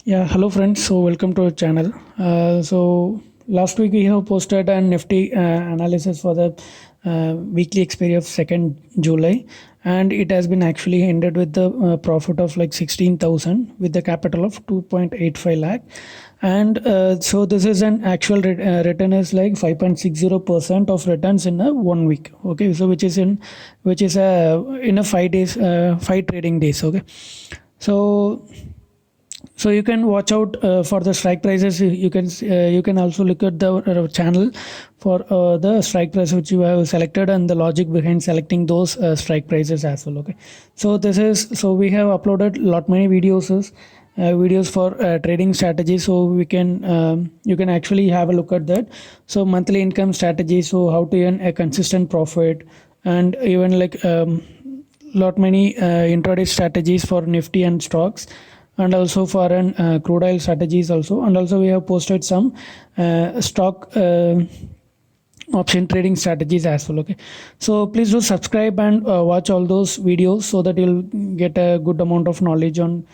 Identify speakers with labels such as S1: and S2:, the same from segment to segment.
S1: Yeah, hello friends. So welcome to our channel. So last week we have posted a Nifty analysis for the weekly expiry of 2nd July, and it has been actually ended with the profit of like 16,000 with the capital of 2.85 lakh. And so this is an actual return is like 5.60% of returns in a 1 week. Okay, so which is in a 5 days, 5 trading days. Okay, so you can watch out for the strike prices. You can also look at the channel for the strike price which you have selected and the logic behind selecting those strike prices as well. Okay, so we have uploaded lot many videos for trading strategy, so we can you can actually have a look at that. So monthly income strategy, so how to earn a consistent profit, and even like lot many intraday strategies for Nifty and stocks, and also for an crude oil strategies also. And also we have posted some stock option trading strategies as well. Okay, so please do subscribe and watch all those videos so that you'll get a good amount of knowledge on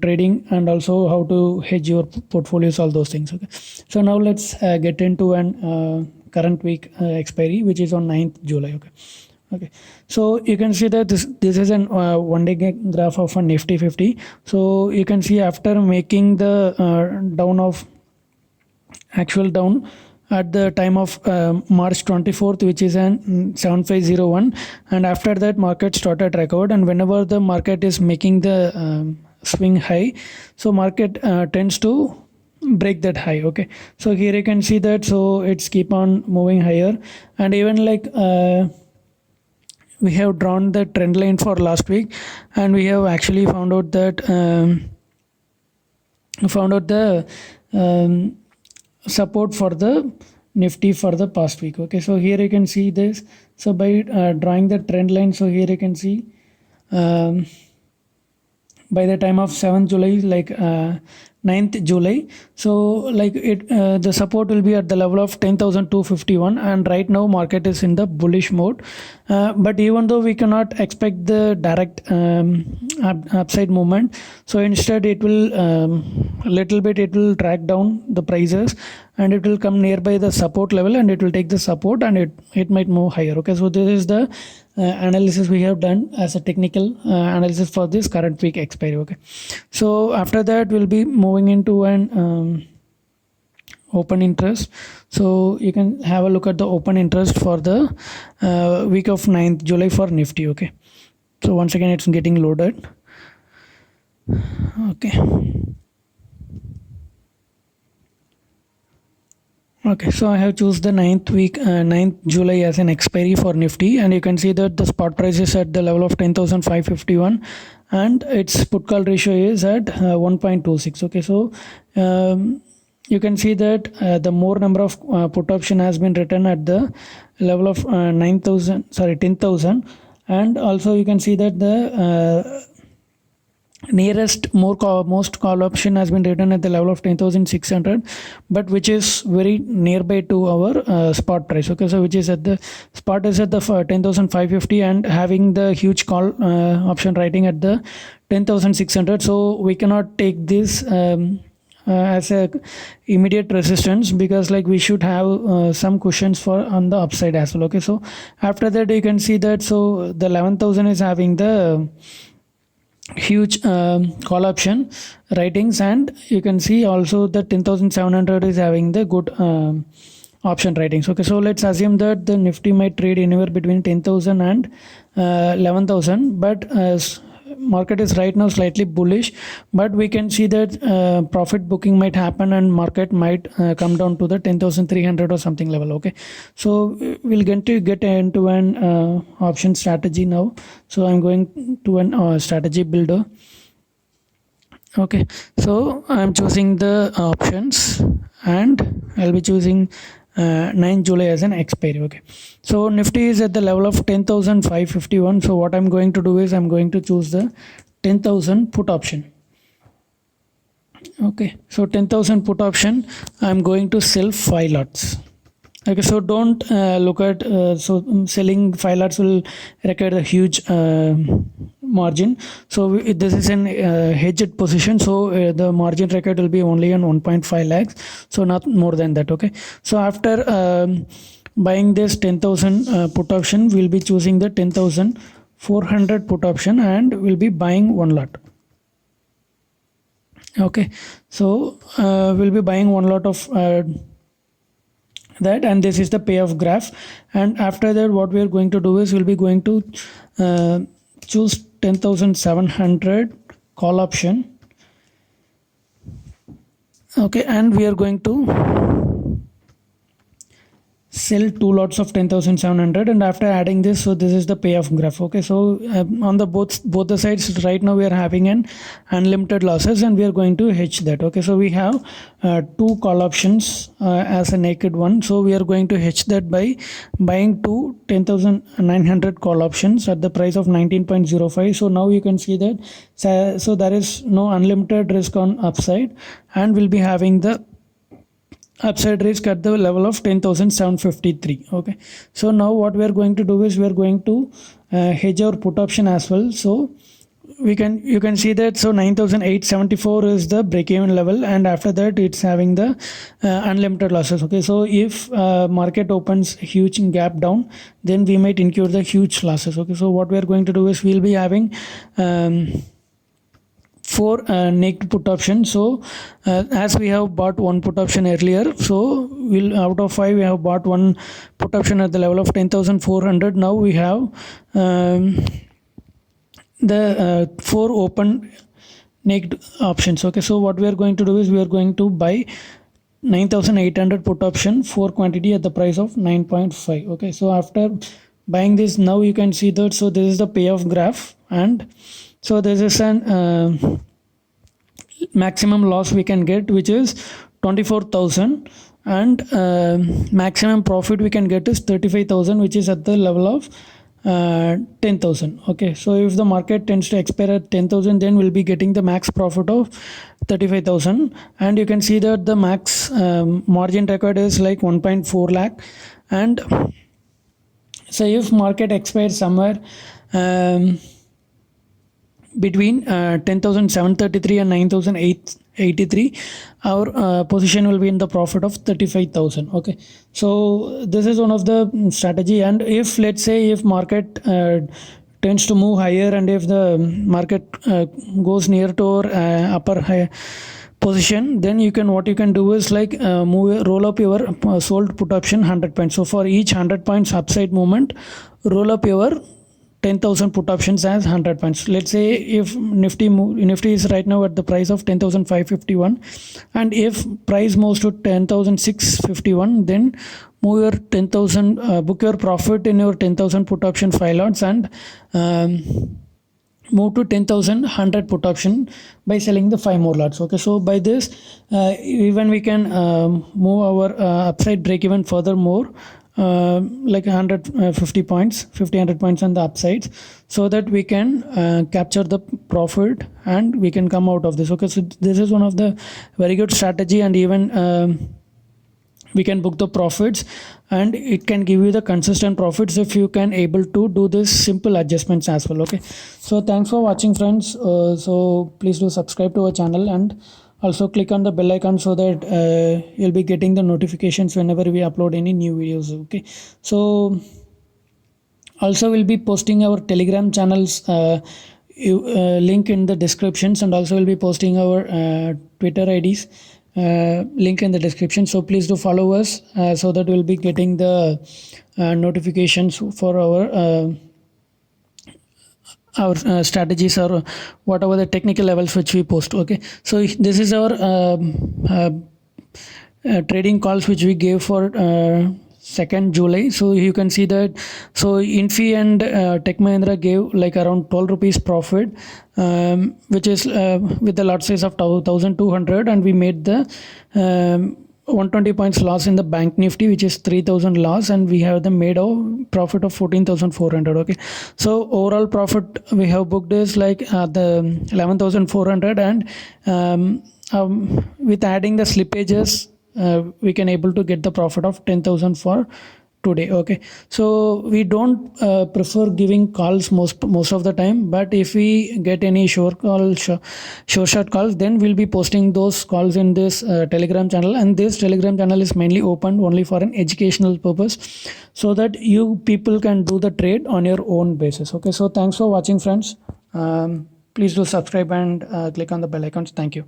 S1: trading, and also how to hedge your portfolios, all those things. Okay, so now let's get into an current week expiry, which is on 9th July. Okay, so you can see that this is an 1 day graph of a Nifty 50. So you can see after making the down of actual down at the time of March 24th, which is an 7501, and after that market started recovered, and whenever the market is making the swing high, so market tends to break that high. Okay, so here you can see that, so it's keep on moving higher, and even like we have drawn the trend line for last week, and we have actually found out that found out the support for the Nifty for the past week. Okay, so here you can see this. So by drawing the trend line, so here you can see by the time of 7th July, like 9th July, so like it the support will be at the level of 10,251, and right now market is in the bullish mode. But even though we cannot expect the direct upside movement, so instead it will a little bit it will drag down the prices, and it will come nearby the support level, and it will take the support, and it might move higher. Okay, so this is the analysis we have done as a technical analysis for this current week expiry. Okay, so after that we'll be moving into an open interest. So you can have a look at the open interest for the week of 9th July for Nifty. Okay, so once again it's getting loaded. Okay, okay, so I have choose the 9th July as an expiry for Nifty, and you can see that the spot price is at the level of 10,551, and its put call ratio is at 1.26. Okay, so you can see that the more number of put option has been written at the level of 10,000, and also you can see that the nearest most call option has been written at the level of 10,600, but which is very nearby to our spot price. Okay, so which is at the spot is at the 10,550, and having the huge call option writing at the 10,600, so we cannot take this as a immediate resistance, because like we should have some cushions for on the upside as well. Okay, so after that you can see that, so the 11,000 is having the huge call option writings, and you can see also the 10,700 is having the good option writings. Okay, so let's assume that the Nifty might trade anywhere between 10,000 and 11,000, but market is right now slightly bullish, but we can see that profit booking might happen, and market might come down to the 10,300 or something level. Okay, so we'll get into an option strategy now. So I'm going to an strategy builder. Okay, so I'm choosing the options, and I'll be choosing 9 July as an expiry. Okay, so Nifty is at the level of 10,551. So what I'm going to do is I'm going to choose the 10,000 put option. Okay, so 10,000 put option, I'm going to sell 5 lots. Okay, so don't look at selling 5 lots will require a huge margin. So this is an hedged position, so the margin required will be only on 1.5 lakhs, so not more than that. Okay, so after buying this 10,000 put option, we'll be choosing the 10,400 put option and we'll be buying 1 lot. Okay, so we'll be buying 1 lot of that, and this is the payoff graph. And after that, what we are going to do is we'll be going to choose 10,700 call option. Okay, and we are going to sell 2 lots of 10,700, and after adding this, so this is the payoff graph. Okay, so on the both the sides right now we are having an unlimited losses, and we are going to hedge that. Okay, so we have 2 call options as a naked one, so we are going to hedge that by buying 2 10,900 call options at the price of 19.05. so now you can see that so there is no unlimited risk on upside, and we'll be having the upside risk at the level of 10,753. Okay, so now what we are going to do is we are going to hedge our put option as well. So you can see that, so 9,874 is the break even level, and after that it's having the unlimited losses. Okay, so if market opens huge gap down, then we might incur the huge losses. Okay, so what we are going to do is we'll be having 4 naked put options. So as we have bought 1 put option earlier, so we'll out of 5 we have bought 1 put option at the level of 10,400. now we have the 4 open naked options. Okay, so what we are going to do is we are going to buy 9,800 put option 4 quantity at the price of 9.5. okay, so after buying this, now you can see that, so this is the payoff graph, and so this is an maximum loss we can get, which is 24,000, and maximum profit we can get is 35,000, which is at the level of 10,000. okay, so if the market tends to expire at 10,000, then we'll be getting the max profit of 35,000, and you can see that the max margin required is like 1.4 lakh. And so if market expires somewhere between 10,733 and 9,883, our position will be in the profit of 35,000. okay, so this is one of the strategy. And if let's say if market tends to move higher, and if the market goes near to our upper high position, then what you can do is like roll up your sold put option 100 points. So for each 100 points upside movement, roll up your 10,000 put options as 100 points. Let's say if Nifty is right now at the price of 10,551, and if price moves to 10,651, then move your 10,000, book your profit in your 10,000 put option 5 lots, and move to 10,100 put option by selling the 5 more lots. okay, so by this even we can move our upside break even furthermore, like 150 points, 100 points on the upsides, so that we can capture the profit and we can come out of this. okay, so this is one of the very good strategy, and even we can book the profits, and it can give you the consistent profits if you can able to do this simple adjustments as well. okay, so thanks for watching, friends. So please do subscribe to our channel, and also click on the bell icon, so that you'll be getting the notifications whenever we upload any new videos. okay, so also we'll be posting our Telegram channels link in the descriptions, and also we'll be posting our Twitter IDs link in the description. So please do follow us so that we'll be getting the notifications for our strategies, or whatever the technical levels which we post. okay, so this is our trading calls which we gave for 2nd July. So you can see that, so Infi and Tech Mahindra gave like around 12 rupees profit, which is with the lot size of 1,200, and we made the 120 points loss in the Bank Nifty, which is 3,000 loss, and we have the made of profit of 14,400. okay, so overall profit we have booked is like the 11,400, and with adding the slippages we can able to get the profit of 10,000 for today. Okay, so we don't prefer giving calls most of the time, but if we get any short calls, then we'll be posting those calls in this Telegram channel, and this Telegram channel is mainly opened only for an educational purpose, so that you people can do the trade on your own basis. Okay, so thanks for watching, friends. Please do subscribe and click on the bell icons. Thank you.